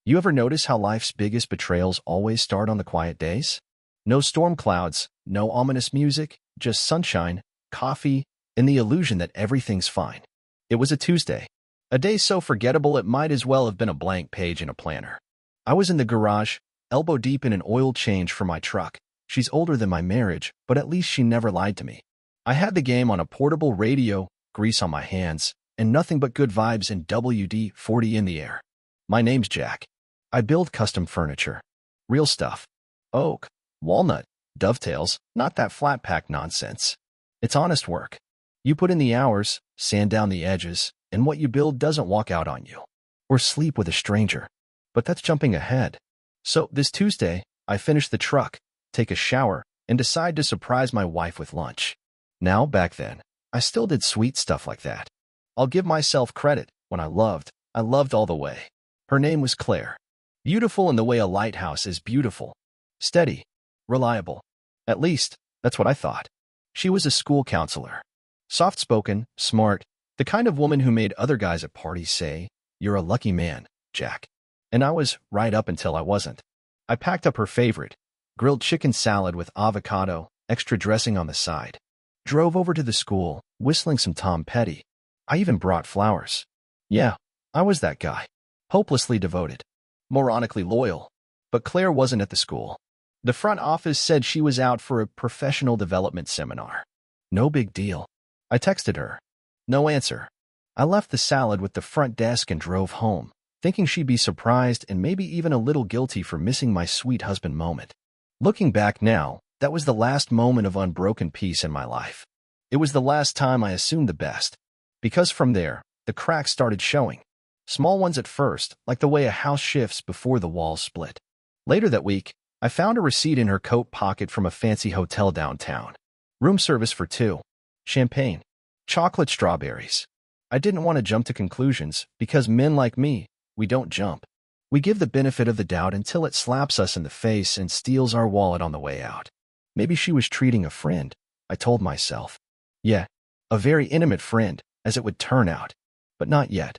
You ever notice how life's biggest betrayals always start on the quiet days? No storm clouds, no ominous music, just sunshine, coffee, and the illusion that everything's fine. It was a Tuesday. A day so forgettable it might as well have been a blank page in a planner. I was in the garage, elbow deep in an oil change for my truck. She's older than my marriage, but at least she never lied to me. I had the game on a portable radio, grease on my hands, and nothing but good vibes and WD-40 in the air. My name's Jack. I build custom furniture. Real stuff. Oak, walnut, dovetails, not that flat-pack nonsense. It's honest work. You put in the hours, sand down the edges, and what you build doesn't walk out on you. Or sleep with a stranger. But that's jumping ahead. So, this Tuesday, I finish the truck, take a shower, and decide to surprise my wife with lunch. Now, back then, I still did sweet stuff like that. I'll give myself credit. When I loved all the way. Her name was Claire. Beautiful in the way a lighthouse is beautiful. Steady. Reliable. At least, that's what I thought. She was a school counselor. Soft-spoken, smart, the kind of woman who made other guys at parties say, "You're a lucky man, Jack." And I was, right up until I wasn't. I packed up her favorite, grilled chicken salad with avocado, extra dressing on the side. Drove over to the school, whistling some Tom Petty. I even brought flowers. Yeah, I was that guy. Hopelessly devoted. Moronically loyal. But Claire wasn't at the school. The front office said she was out for a professional development seminar. No big deal. I texted her. No answer. I left the salad with the front desk and drove home, thinking she'd be surprised and maybe even a little guilty for missing my sweet husband moment. Looking back now, that was the last moment of unbroken peace in my life. It was the last time I assumed the best. Because from there, the cracks started showing. Small ones at first, like the way a house shifts before the walls split. Later that week, I found a receipt in her coat pocket from a fancy hotel downtown. Room service for two. Champagne. Chocolate strawberries. I didn't want to jump to conclusions, because men like me, we don't jump. We give the benefit of the doubt until it slaps us in the face and steals our wallet on the way out. Maybe she was treating a friend, I told myself. Yeah, a very intimate friend, as it would turn out. But not yet.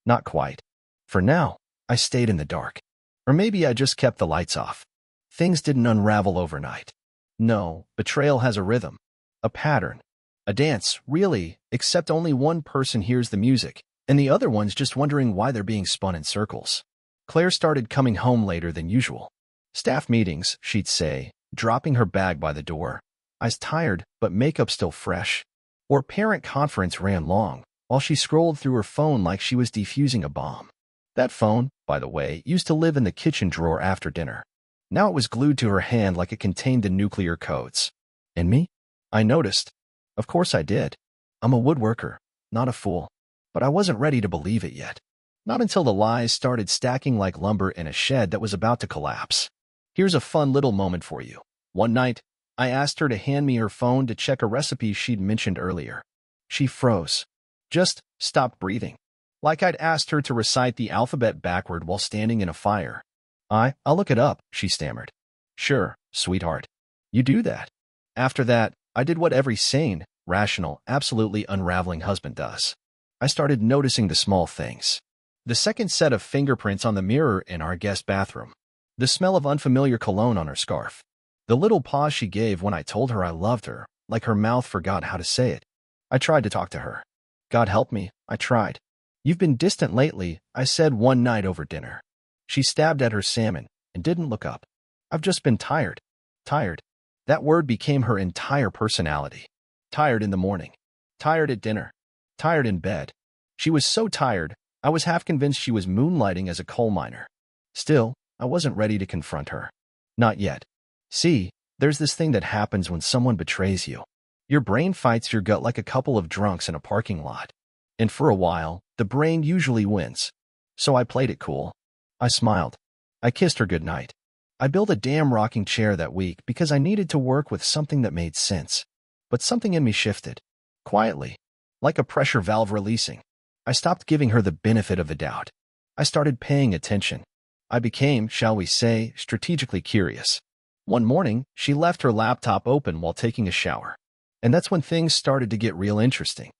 Not quite. For now, I stayed in the dark. Or maybe I just kept the lights off. Things didn't unravel overnight. No, betrayal has a rhythm. A pattern. A dance, really, except only one person hears the music, and the other one's just wondering why they're being spun in circles. Claire started coming home later than usual. Staff meetings, she'd say, dropping her bag by the door. Eyes tired, but makeup still fresh. Or parent conference ran long, while she scrolled through her phone like she was defusing a bomb. That phone, by the way, used to live in the kitchen drawer after dinner. Now it was glued to her hand like it contained the nuclear codes. And me? I noticed. Of course I did. I'm a woodworker, not a fool. But I wasn't ready to believe it yet. Not until the lies started stacking like lumber in a shed that was about to collapse. Here's a fun little moment for you. One night, I asked her to hand me her phone to check a recipe she'd mentioned earlier. She froze. Just stopped breathing. Like I'd asked her to recite the alphabet backward while standing in a fire. I'll look it up, she stammered. Sure, sweetheart. You do that. After that, I did what every sane, rational, absolutely unraveling husband does. I started noticing the small things. The second set of fingerprints on the mirror in our guest bathroom. The smell of unfamiliar cologne on her scarf. The little pause she gave when I told her I loved her, like her mouth forgot how to say it. I tried to talk to her. God help me, I tried. You've been distant lately, I said one night over dinner. She stabbed at her salmon and didn't look up. I've just been tired. Tired. That word became her entire personality. Tired in the morning. Tired at dinner. Tired in bed. She was so tired, I was half convinced she was moonlighting as a coal miner. Still, I wasn't ready to confront her. Not yet. See, there's this thing that happens when someone betrays you. Your brain fights your gut like a couple of drunks in a parking lot. And for a while, the brain usually wins. So I played it cool. I smiled. I kissed her goodnight. I built a damn rocking chair that week because I needed to work with something that made sense. But something in me shifted. Quietly. Like a pressure valve releasing. I stopped giving her the benefit of the doubt. I started paying attention. I became, shall we say, strategically curious. One morning, she left her laptop open while taking a shower. And that's when things started to get real interesting.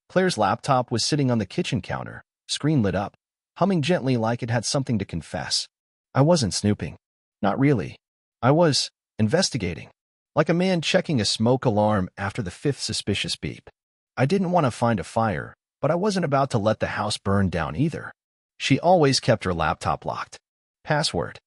Claire's laptop was sitting on the kitchen counter, screen lit up, humming gently like it had something to confess. I wasn't snooping. Not really. I was investigating. Like a man checking a smoke alarm after the fifth suspicious beep. I didn't want to find a fire, but I wasn't about to let the house burn down either. She always kept her laptop locked. Password,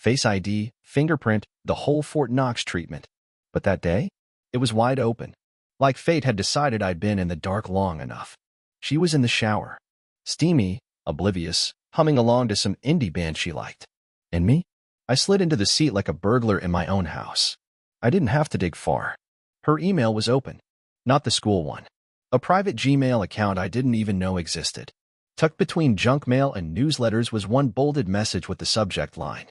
Face ID, fingerprint, the whole Fort Knox treatment. But that day, it was wide open. Like fate had decided I'd been in the dark long enough. She was in the shower. Steamy, oblivious, humming along to some indie band she liked. And me? I slid into the seat like a burglar in my own house. I didn't have to dig far. Her email was open. Not the school one. A private Gmail account I didn't even know existed. Tucked between junk mail and newsletters was one bolded message with the subject line.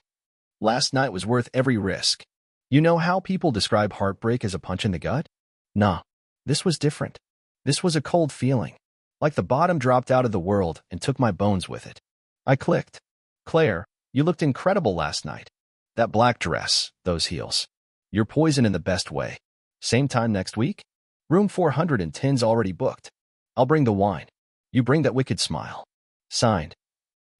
Last night was worth every risk. You know how people describe heartbreak as a punch in the gut? Nah, this was different. This was a cold feeling. Like the bottom dropped out of the world and took my bones with it. I clicked. Claire, you looked incredible last night. That black dress, those heels. You're poison in the best way. Same time next week? Room 410's already booked. I'll bring the wine. You bring that wicked smile. Signed.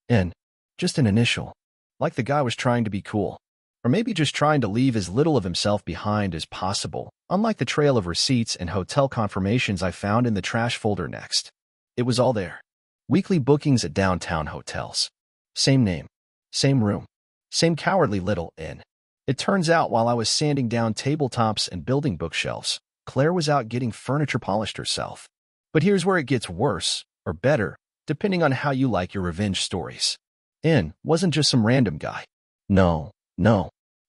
N. Just an initial. Like the guy was trying to be cool. Or maybe just trying to leave as little of himself behind as possible, unlike the trail of receipts and hotel confirmations I found in the trash folder next. It was all there. Weekly bookings at downtown hotels. Same name. Same room. Same cowardly little inn. It turns out while I was sanding down tabletops and building bookshelves, Claire was out getting furniture polished herself. But here's where it gets worse, or better, depending on how you like your revenge stories. N wasn't just some random guy. No.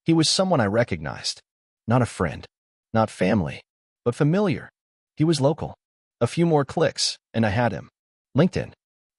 He was someone I recognized. Not a friend. Not family. But familiar. He was local. A few more clicks, and I had him. LinkedIn.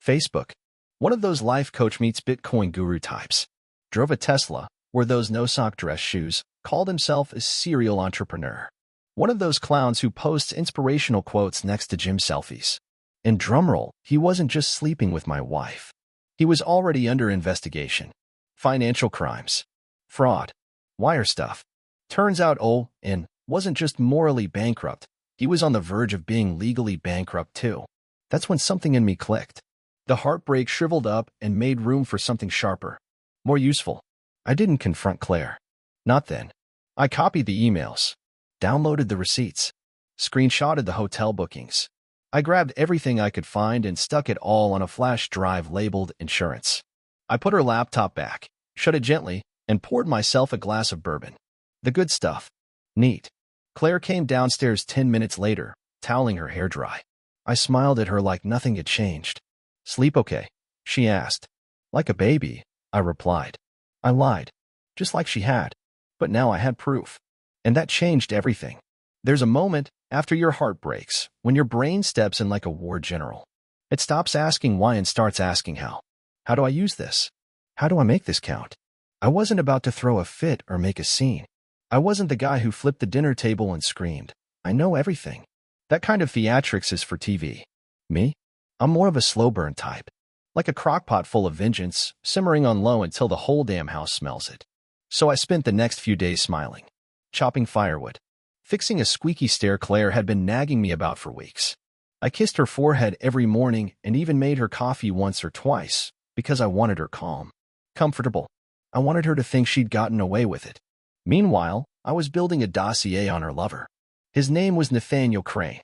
Facebook. One of those life coach meets Bitcoin guru types. Drove a Tesla, wore those no-sock dress shoes, called himself a serial entrepreneur. One of those clowns who posts inspirational quotes next to gym selfies. And drumroll, he wasn't just sleeping with my wife. He was already under investigation. Financial crimes. Fraud. Wire stuff. Turns out N wasn't just morally bankrupt. He was on the verge of being legally bankrupt too. That's when something in me clicked. The heartbreak shriveled up and made room for something sharper. More useful. I didn't confront Claire. Not then. I copied the emails. Downloaded the receipts. Screenshotted the hotel bookings. I grabbed everything I could find and stuck it all on a flash drive labeled insurance. I put her laptop back, shut it gently, and poured myself a glass of bourbon. The good stuff. Neat. Claire came downstairs 10 minutes later, toweling her hair dry. I smiled at her like nothing had changed. Sleep okay? She asked. Like a baby, I replied. I lied. Just like she had. But now I had proof. And that changed everything. There's a moment, after your heart breaks, when your brain steps in like a war general. It stops asking why and starts asking how. How do I use this? How do I make this count? I wasn't about to throw a fit or make a scene. I wasn't the guy who flipped the dinner table and screamed, I know everything. That kind of theatrics is for TV. Me? I'm more of a slow burn type. Like a crockpot full of vengeance, simmering on low until the whole damn house smells it. So I spent the next few days smiling. Chopping firewood. Fixing a squeaky stair Claire had been nagging me about for weeks. I kissed her forehead every morning and even made her coffee once or twice, because I wanted her calm. Comfortable. I wanted her to think she'd gotten away with it. Meanwhile, I was building a dossier on her lover. His name was Nathaniel Crane.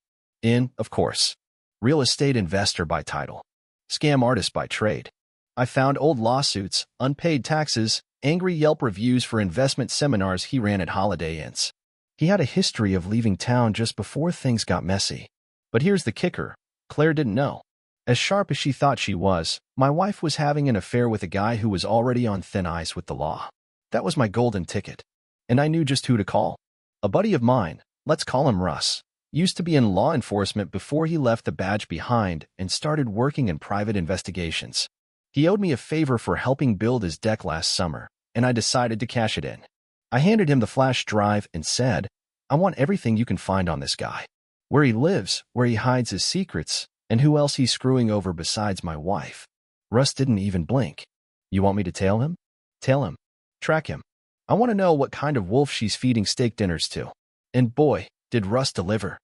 Of course. Real estate investor by title. Scam artist by trade. I found old lawsuits, unpaid taxes, angry Yelp reviews for investment seminars he ran at Holiday Inns. He had a history of leaving town just before things got messy. But here's the kicker. Claire didn't know. As sharp as she thought she was, my wife was having an affair with a guy who was already on thin ice with the law. That was my golden ticket. And I knew just who to call. A buddy of mine, let's call him Russ, used to be in law enforcement before he left the badge behind and started working in private investigations. He owed me a favor for helping build his deck last summer, and I decided to cash it in. I handed him the flash drive and said, I want everything you can find on this guy. Where he lives, where he hides his secrets, and who else he's screwing over besides my wife. Russ didn't even blink. You want me to tail him? Tail him. Track him. I want to know what kind of wolf she's feeding steak dinners to. And boy, did Russ deliver.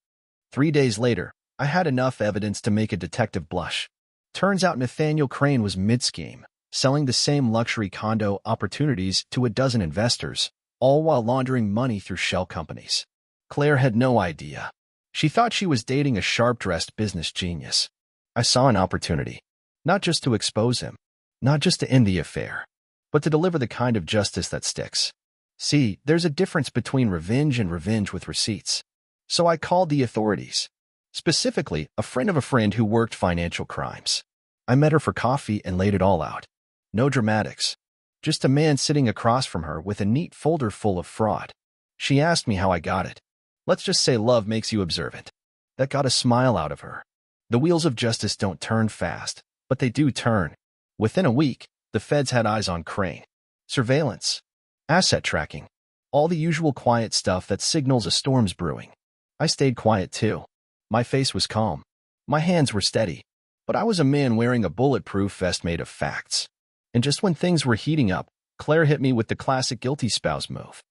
3 days later, I had enough evidence to make a detective blush. Turns out Nathaniel Crane was mid-scheme, selling the same luxury condo opportunities to a dozen investors, all while laundering money through shell companies. Claire had no idea. She thought she was dating a sharp-dressed business genius. I saw an opportunity, not just to expose him, not just to end the affair, but to deliver the kind of justice that sticks. See, there's a difference between revenge and revenge with receipts. So I called the authorities. Specifically, a friend of a friend who worked financial crimes. I met her for coffee and laid it all out. No dramatics. Just a man sitting across from her with a neat folder full of fraud. She asked me how I got it. Let's just say love makes you observant. That got a smile out of her. The wheels of justice don't turn fast, but they do turn. Within a week, the feds had eyes on Crane. Surveillance. Asset tracking. All the usual quiet stuff that signals a storm's brewing. I stayed quiet too. My face was calm. My hands were steady. But I was a man wearing a bulletproof vest made of facts. And just when things were heating up, Claire hit me with the classic guilty spouse move.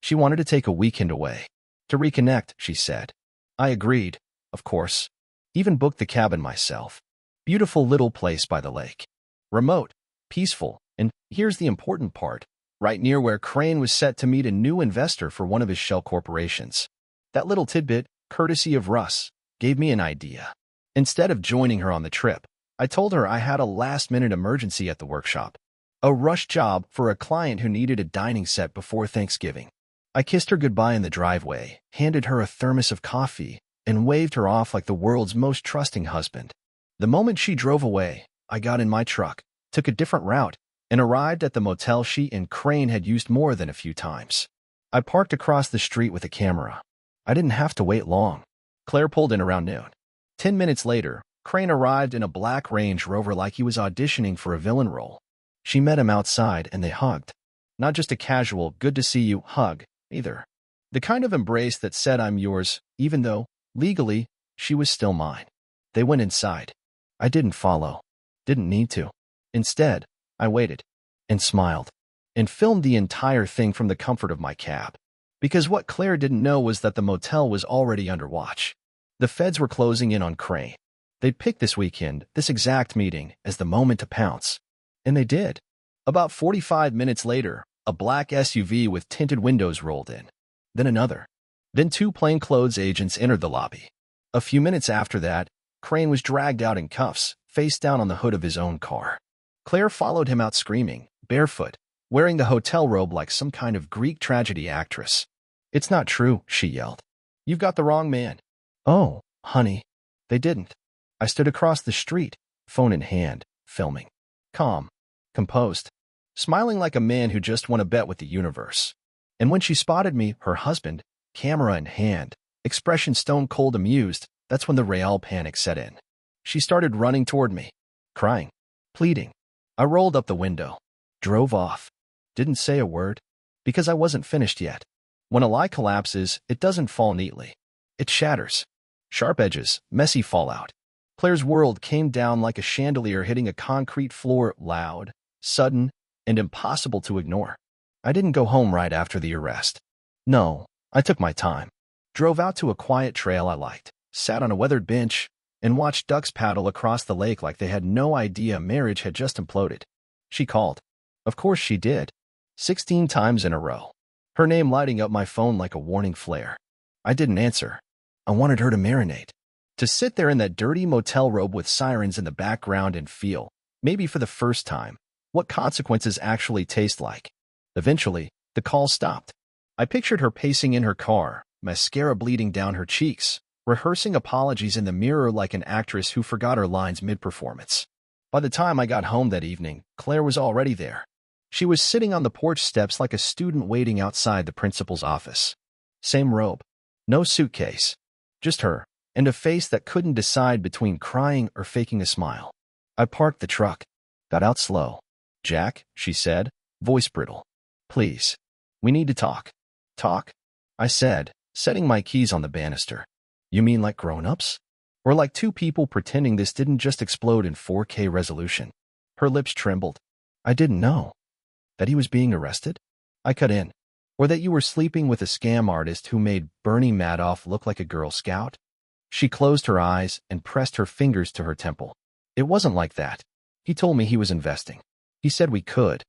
She wanted to take a weekend away. To reconnect, she said. I agreed, of course. Even booked the cabin myself. Beautiful little place by the lake. Remote, peaceful, and here's the important part, right near where Crane was set to meet a new investor for one of his shell corporations. That little tidbit, courtesy of Russ, gave me an idea. Instead of joining her on the trip, I told her I had a last-minute emergency at the workshop. A rush job for a client who needed a dining set before Thanksgiving. I kissed her goodbye in the driveway, handed her a thermos of coffee, and waved her off like the world's most trusting husband. The moment she drove away, I got in my truck, took a different route, and arrived at the motel she and Crane had used more than a few times. I parked across the street with a camera. I didn't have to wait long. Claire pulled in around noon. 10 minutes later, Crane arrived in a black Range Rover like he was auditioning for a villain role. She met him outside and they hugged. Not just a casual, good to see you hug, either. The kind of embrace that said I'm yours, even though, legally, she was still mine. They went inside. I didn't follow. Didn't need to. Instead, I waited and smiled and filmed the entire thing from the comfort of my cab. Because what Claire didn't know was that the motel was already under watch. The feds were closing in on Crane. They'd picked this weekend, this exact meeting, as the moment to pounce. And they did. About 45 minutes later, a black SUV with tinted windows rolled in. Then another. Then two plainclothes agents entered the lobby. A few minutes after that, Crane was dragged out in cuffs, face down on the hood of his own car. Claire followed him out screaming, barefoot, wearing the hotel robe like some kind of Greek tragedy actress. It's not true, she yelled. You've got the wrong man. Oh, honey. They didn't. I stood across the street, phone in hand, filming. Calm. Composed. Smiling like a man who just won a bet with the universe. And when she spotted me, her husband, camera in hand, expression stone-cold amused, that's when the real panic set in. She started running toward me, crying, pleading. I rolled up the window, drove off. Didn't say a word, because I wasn't finished yet. When a lie collapses, it doesn't fall neatly. It shatters. Sharp edges, messy fallout. Claire's world came down like a chandelier hitting a concrete floor, loud, sudden, and impossible to ignore. I didn't go home right after the arrest. No, I took my time. Drove out to a quiet trail I liked, sat on a weathered bench, and watched ducks paddle across the lake like they had no idea marriage had just imploded. She called. Of course she did. 16 times in a row. Her name lighting up my phone like a warning flare. I didn't answer. I wanted her to marinate. To sit there in that dirty motel robe with sirens in the background and feel, maybe for the first time, what consequences actually taste like. Eventually, the call stopped. I pictured her pacing in her car, mascara bleeding down her cheeks, rehearsing apologies in the mirror like an actress who forgot her lines mid-performance. By the time I got home that evening, Claire was already there. She was sitting on the porch steps like a student waiting outside the principal's office. Same robe. No suitcase. Just her, and a face that couldn't decide between crying or faking a smile. I parked the truck. Got out slow. Jack, she said, voice brittle. Please. We need to talk. Talk? I said, setting my keys on the banister. You mean like grown-ups? Or like two people pretending this didn't just explode in 4K resolution? Her lips trembled. I didn't know. That he was being arrested? I cut in. Or that you were sleeping with a scam artist who made Bernie Madoff look like a Girl Scout? She closed her eyes and pressed her fingers to her temple. It wasn't like that. He told me he was investing. He said we could.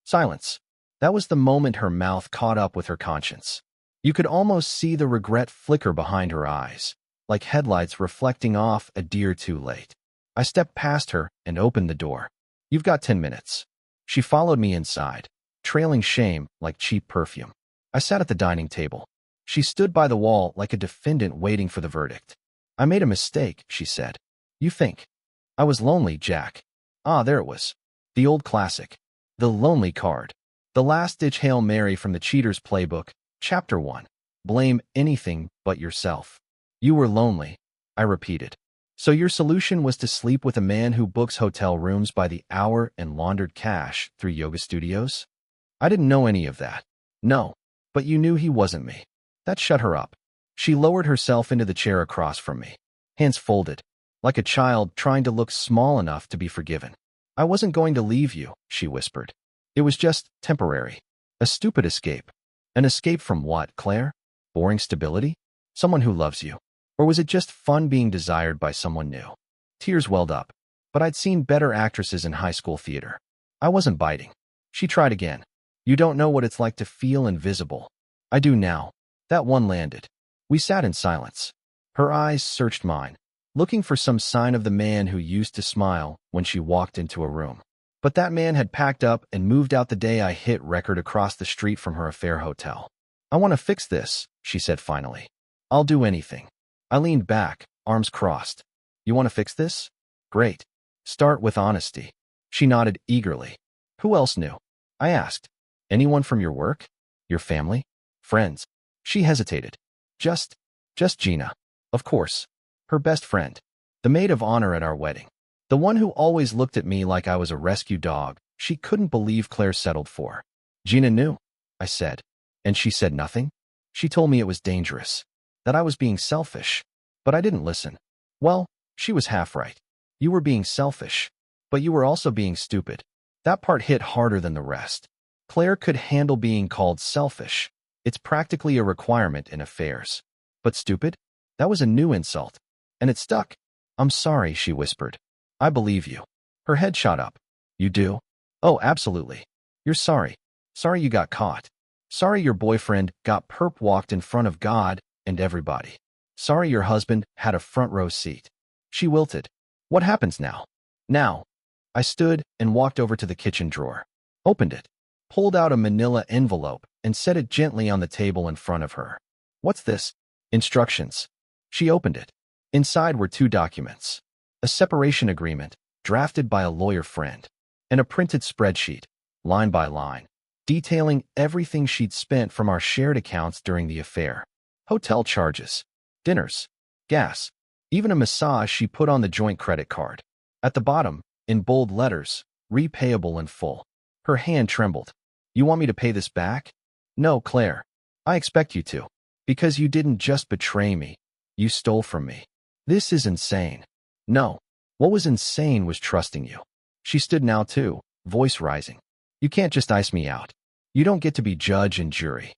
Silence. That was the moment her mouth caught up with her conscience. You could almost see the regret flicker behind her eyes, like headlights reflecting off a deer too late. I stepped past her and opened the door. You've got 10 minutes. She followed me inside, trailing shame like cheap perfume. I sat at the dining table. She stood by the wall like a defendant waiting for the verdict. I made a mistake, she said. You think? I was lonely, Jack. Ah, there it was. The old classic. The lonely card. The last-ditch Hail Mary from the Cheater's Playbook, Chapter 1. Blame anything but yourself. You were lonely, I repeated. So your solution was to sleep with a man who books hotel rooms by the hour and laundered cash through yoga studios? I didn't know any of that. No, but you knew he wasn't me. That shut her up. She lowered herself into the chair across from me, hands folded, like a child trying to look small enough to be forgiven. I wasn't going to leave you, she whispered. It was just temporary. A stupid escape. An escape from what, Claire? Boring stability? Someone who loves you? Or was it just fun being desired by someone new? Tears welled up, but I'd seen better actresses in high school theater. I wasn't biting. She tried again. You don't know what it's like to feel invisible. I do now. That one landed. We sat in silence. Her eyes searched mine, looking for some sign of the man who used to smile when she walked into a room. But that man had packed up and moved out the day I hit record across the street from her affair hotel. I want to fix this, she said finally. I'll do anything. I leaned back, arms crossed. You want to fix this? Great. Start with honesty. She nodded eagerly. Who else knew? I asked. Anyone from your work? Your family? Friends? She hesitated. Just Gina. Of course. Her best friend. The maid of honor at our wedding. The one who always looked at me like I was a rescue dog she couldn't believe Claire settled for. Gina knew, I said. And she said nothing? She told me it was dangerous. That I was being selfish. But I didn't listen. Well, she was half right. You were being selfish. But you were also being stupid. That part hit harder than the rest. Claire could handle being called selfish. It's practically a requirement in affairs. But stupid? That was a new insult. And it stuck. I'm sorry, she whispered. I believe you. Her head shot up. You do? Oh, absolutely. You're sorry. Sorry you got caught. Sorry your boyfriend got perp-walked in front of God and everybody. Sorry your husband had a front row seat. She wilted. What happens now? Now. I stood and walked over to the kitchen drawer. Opened it. Pulled out a manila envelope and set it gently on the table in front of her. What's this? Instructions. She opened it. Inside were 2 documents. A separation agreement, drafted by a lawyer friend, and a printed spreadsheet, line by line, detailing everything she'd spent from our shared accounts during the affair. Hotel charges, dinners, gas, even a massage she put on the joint credit card. At the bottom, in bold letters, repayable in full. Her hand trembled. You want me to pay this back? No, Claire. I expect you to. Because you didn't just betray me. You stole from me. This is insane. No. What was insane was trusting you. She stood now too, voice rising. You can't just ice me out. You don't get to be judge and jury.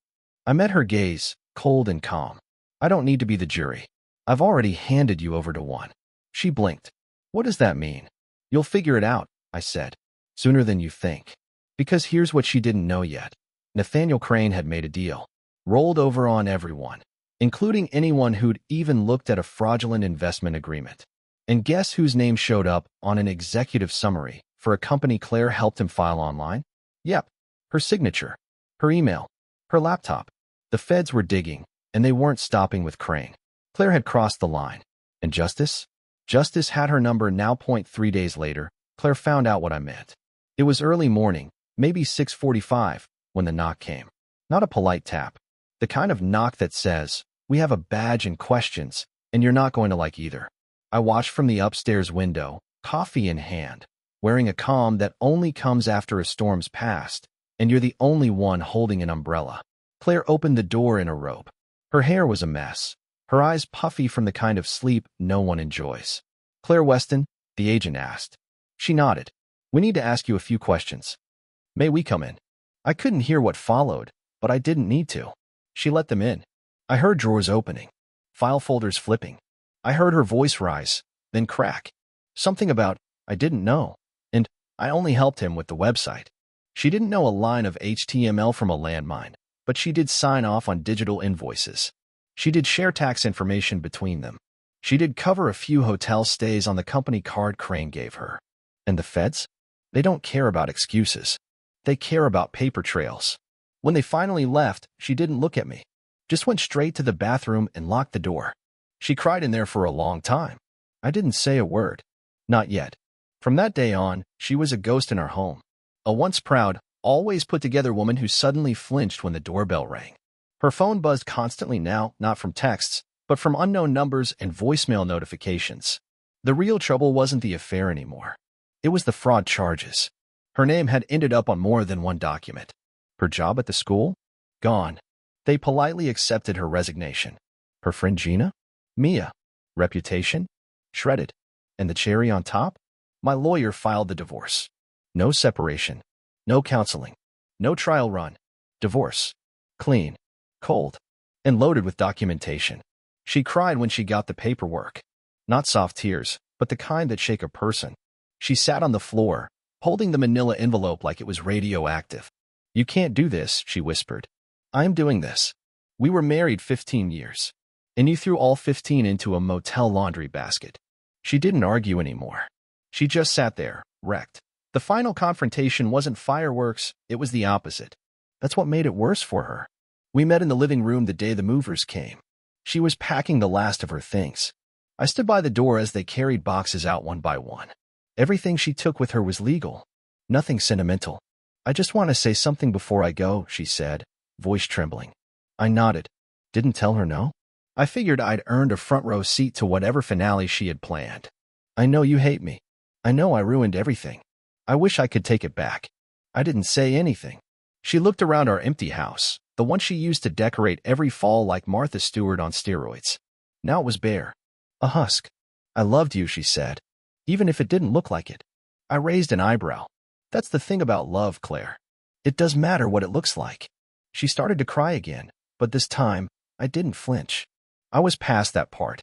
I met her gaze, cold and calm. I don't need to be the jury. I've already handed you over to one. She blinked. What does that mean? You'll figure it out, I said. Sooner than you think. Because here's what she didn't know yet. Nathaniel Crane had made a deal. Rolled over on everyone, including anyone who'd even looked at a fraudulent investment agreement. And guess whose name showed up on an executive summary for a company Claire helped him file online? Yep, her signature, her email, her laptop. The feds were digging, and they weren't stopping with Crane. Claire had crossed the line. And Justice? Justice had her number now. 3 days later, Claire found out what I meant. It was early morning, maybe 6:45, when the knock came. Not a polite tap. The kind of knock that says, we have a badge and questions, and you're not going to like either. I watched from the upstairs window, coffee in hand, wearing a calm that only comes after a storm's passed, and you're the only one holding an umbrella. Claire opened the door in a robe. Her hair was a mess, her eyes puffy from the kind of sleep no one enjoys. Claire Weston, the agent asked. She nodded. We need to ask you a few questions. May we come in? I couldn't hear what followed, but I didn't need to. She let them in. I heard drawers opening, file folders flipping. I heard her voice rise, then crack. Something about, I didn't know. And I only helped him with the website. She didn't know a line of HTML from a landmine, but she did sign off on digital invoices. She did share tax information between them. She did cover a few hotel stays on the company card Crane gave her. And the feds? They don't care about excuses. They care about paper trails. When they finally left, she didn't look at me. Just went straight to the bathroom and locked the door. She cried in there for a long time. I didn't say a word. Not yet. From that day on, she was a ghost in our home. A once proud, always put-together woman who suddenly flinched when the doorbell rang. Her phone buzzed constantly now, not from texts, but from unknown numbers and voicemail notifications. The real trouble wasn't the affair anymore. It was the fraud charges. Her name had ended up on more than one document. Her job at the school? Gone. They politely accepted her resignation. Her friend Gina? Mia. Reputation? Shredded. And the cherry on top? My lawyer filed the divorce. No separation. No counseling. No trial run. Divorce. Clean. Cold. And loaded with documentation. She cried when she got the paperwork. Not soft tears, but the kind that shake a person. She sat on the floor, holding the manila envelope like it was radioactive. You can't do this, she whispered. I'm doing this. We were married 15 years. And you threw all 15 into a motel laundry basket. She didn't argue anymore. She just sat there, wrecked. The final confrontation wasn't fireworks, it was the opposite. That's what made it worse for her. We met in the living room the day the movers came. She was packing the last of her things. I stood by the door as they carried boxes out one by one. Everything she took with her was legal. Nothing sentimental. I just want to say something before I go, she said, voice trembling. I nodded. Didn't tell her no? I figured I'd earned a front row seat to whatever finale she had planned. I know you hate me. I know I ruined everything. I wish I could take it back. I didn't say anything. She looked around our empty house, the one she used to decorate every fall like Martha Stewart on steroids. Now it was bare. A husk. I loved you, she said, even if it didn't look like it. I raised an eyebrow. That's the thing about love, Claire. It does matter what it looks like. She started to cry again, but this time, I didn't flinch. I was past that part.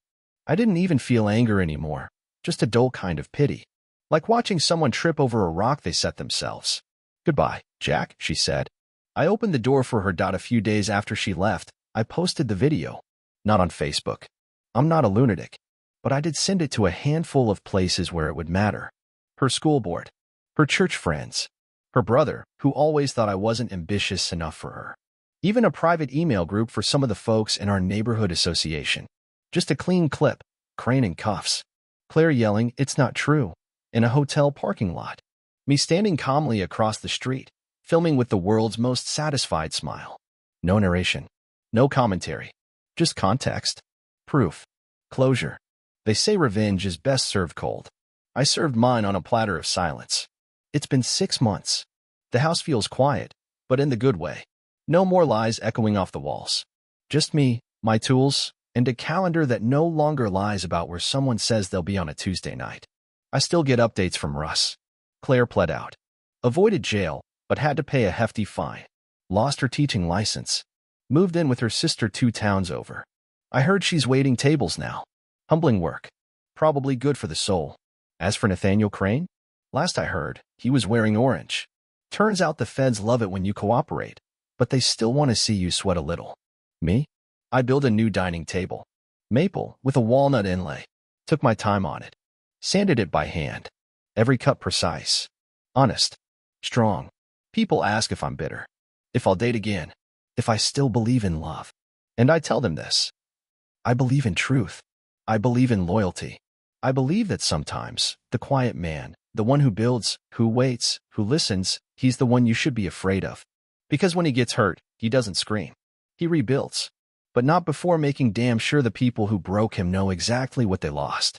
I didn't even feel anger anymore, just a dull kind of pity. Like watching someone trip over a rock they set themselves. Goodbye, Jack, she said. I opened the door for her. A few days after she left, I posted the video. Not on Facebook. I'm not a lunatic. But I did send it to a handful of places where it would matter. Her school board. Her church friends. Her brother, who always thought I wasn't ambitious enough for her. Even a private email group for some of the folks in our neighborhood association. Just a clean clip. Crane in cuffs. Claire yelling, "It's not true," in a hotel parking lot. Me standing calmly across the street, filming with the world's most satisfied smile. No narration. No commentary. Just context. Proof. Closure. They say revenge is best served cold. I served mine on a platter of silence. It's been 6 months. The house feels quiet, but in the good way. No more lies echoing off the walls. Just me, my tools, and a calendar that no longer lies about where someone says they'll be on a Tuesday night. I still get updates from Russ. Claire pled out. Avoided jail, but had to pay a hefty fine. Lost her teaching license. Moved in with her sister 2 towns over. I heard she's waiting tables now. Humbling work. Probably good for the soul. As for Nathaniel Crane, last I heard, he was wearing orange. Turns out the feds love it when you cooperate, but they still want to see you sweat a little. Me? I built a new dining table. Maple, with a walnut inlay. Took my time on it. Sanded it by hand. Every cut precise. Honest. Strong. People ask if I'm bitter. If I'll date again. If I still believe in love. And I tell them this. I believe in truth. I believe in loyalty. I believe that sometimes, the quiet man, the one who builds, who waits, who listens, he's the one you should be afraid of. Because when he gets hurt, he doesn't scream. He rebuilds. But not before making damn sure the people who broke him know exactly what they lost.